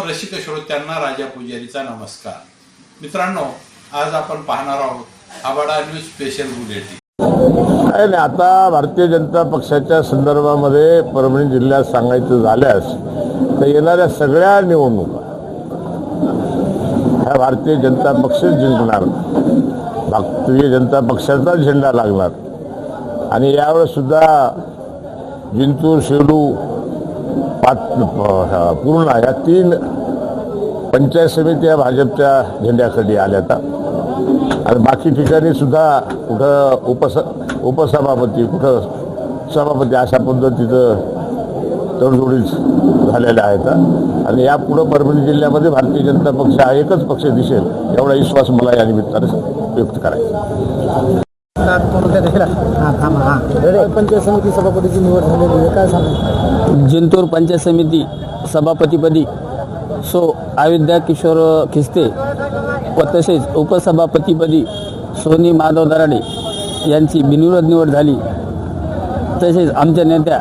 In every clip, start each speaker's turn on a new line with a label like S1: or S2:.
S1: रसिक श्रोत्यांना राजा पुजारीचा नमस्कार. मित्रांनो, आज आपण पाहणार आहोत आबाडा न्यूज स्पेशल बुलेटिन.
S2: आता भारतीय जनता पक्षाच्या संदर्भामध्ये परभणी जिल्ह्यात सांगायचं झाल्यास तर येणाऱ्या सगळ्या निवडणुका ह्या भारतीय जनता पक्ष जिंकणार, भारतीय जनता पक्षाचा झेंडा लागणार. आणि यावेळेस सुद्धा जिंतूर, शेडू, पूर्णा या 3 पंचायत समित्या भाजपच्या झेंड्याखाली आल्यात. आणि बाकी ठिकाणी सुद्धा कुठं उपसभापती, कुठं सभापती अशा पद्धतीचं तडजोडीच झालेल्या आहेत. आणि यापुढं परभणी जिल्ह्यामध्ये भारतीय जनता पक्ष हा एकच पक्ष दिसेल एवढा विश्वास मला या निमित्ताने व्यक्त करायचा.
S3: पंचायत समिती सभापतीची निवड झालेली आहे, काय सांगा?
S4: जिंतूर पंचायत समिती सभापतीपदी अयोध्या किशोर खिस्ते व तसेच उपसभापतीपदी सोनी माधव दराडे यांची बिनविरोध निवड झाली. तसेच आमच्या नेत्या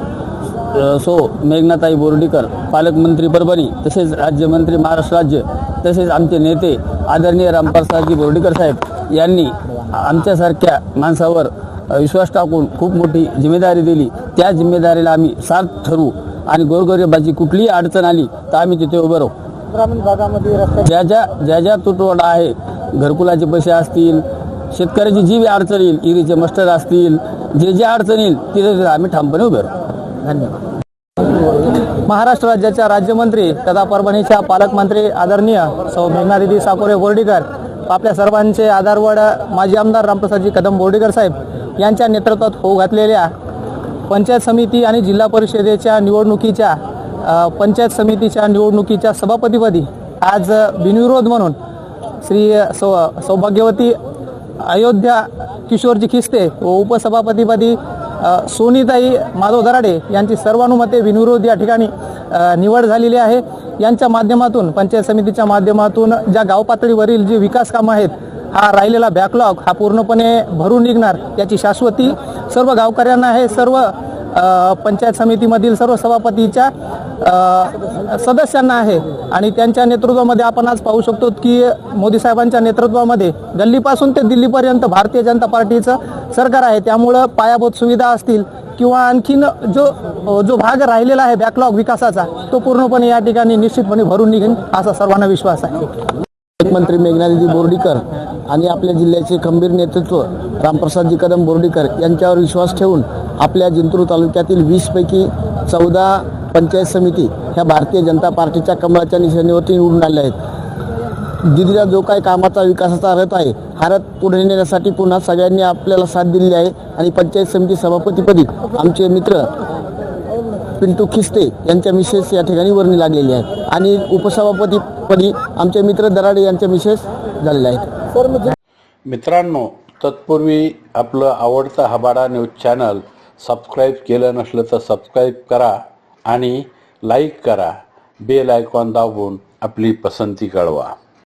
S4: मेघनाताई बोर्डीकर, पालकमंत्री परभणी, तसेच राज्यमंत्री महाराष्ट्र राज्य, तसेच आमचे नेते आदरणीय रामप्रसादजी बोर्डीकर साहेब यांनी आमच्यासारख्या माणसावर विश्वास टाकून खूप मोठी जिम्मेदारी दिली. त्या जिम्मेदारीला आम्ही साथ ठरवू आणि गोरगरिबाची कुठलीही अडचण आली तर आम्ही तिथे उभं राहू.
S3: ग्रामीण भागामध्ये
S4: ज्या ज्या तुटवडा आहे, घरकुलाचे पैसे असतील, शेतकऱ्याची जी अडचण येईल, इरीचे मस्टर असतील, जे अडचण येईल तिथे आम्ही ठामपणे उभे राहू.
S3: धन्यवाद. महाराष्ट्र राज्याच्या राज्यमंत्री तथा परभणीच्या पालकमंत्री आदरणीय सौ मेघनादिदी साकोरे बोर्डीकर, आपल्या सर्वांचे आधारवड माजी आमदार रामप्रसादजी कदम बोर्डीकर साहेब यांच्या नेतृत्वात होऊ घातलेल्या पंचायत समिती आणि जिल्हा परिषदेच्या निवडणुकीच्या पंचायत समितीच्या निवडणुकीच्या सभापतीपदी आज बिनविरोध म्हणून श्री सौभाग्यवती अयोध्या किशोरजी खिस्ते व उपसभापतीपदी सोनीताई माधव दराडे यांची सर्वानुमते बिनविरोध या ठिकाणी निवड झालेली आहे. यांच्या माध्यमातून पंचायत समितीच्या माध्यमातून ज्या गाव पातळीवरील जे विकास कामं आहेत, हा राहिलेला बॅकलॉग हा पूर्णपणे भरून निघणार याची शाश्वती सर्व गावकऱ्यांना आहे. सर्व पंचायत समितीमधील सर्व सभापतीच्या सदस्यांना आहे. आणि त्यांच्या नेतृत्वामध्ये आपण आज पाहू शकतो की मोदी साहेबांच्या नेतृत्वामध्ये गल्लीपासून ते दिल्लीपर्यंत भारतीय जनता पार्टीचं सरकार आहे. त्यामुळं पायाभूत सुविधा असतील किंवा आणखीन जो भाग राहिलेला आहे बॅकलॉग विकासाचा, तो पूर्णपणे या ठिकाणी निश्चितपणे भरून निघेल असा सर्वांना विश्वास आहे.
S4: पालकमंत्री मेघनादिदी बोर्डीकर आणि आपल्या जिल्ह्याचे खंबीर नेतृत्व रामप्रसादजी कदम बोर्डीकर यांच्यावर विश्वास ठेवून आपल्या जिंतूर तालुक्यातील 20 पैकी 14 पंचायत समिती ह्या भारतीय जनता पार्टीच्या कमळाच्या निशाणीवरती निवडून आल्या आहेत. दिल्लीला जो काही कामाचा विकासाचा रथ आहे, हा रथ पुढे नेण्यासाठी पुन्हा सगळ्यांनी आपल्याला साथ दिली आहे. आणि पंचायत समिती सभापतीपदी आमचे मित्र पिंटू खिस्ते यांच्या मिसेस या ठिकाणी वर्णी लागलेली आहे. आणि उपसभापतीपदी आमचे मित्र दराडे यांच्या मिसेस झालेले आहेत.
S1: मित्रांनो, तत्पूर्वी आपलं आवडतं आबाडा न्यूज चॅनल सबस्क्राईब केलं नसलं तर सबस्क्राईब करा आणि लाईक करा. बेल आयकॉन दाबून आपली पसंती कळवा.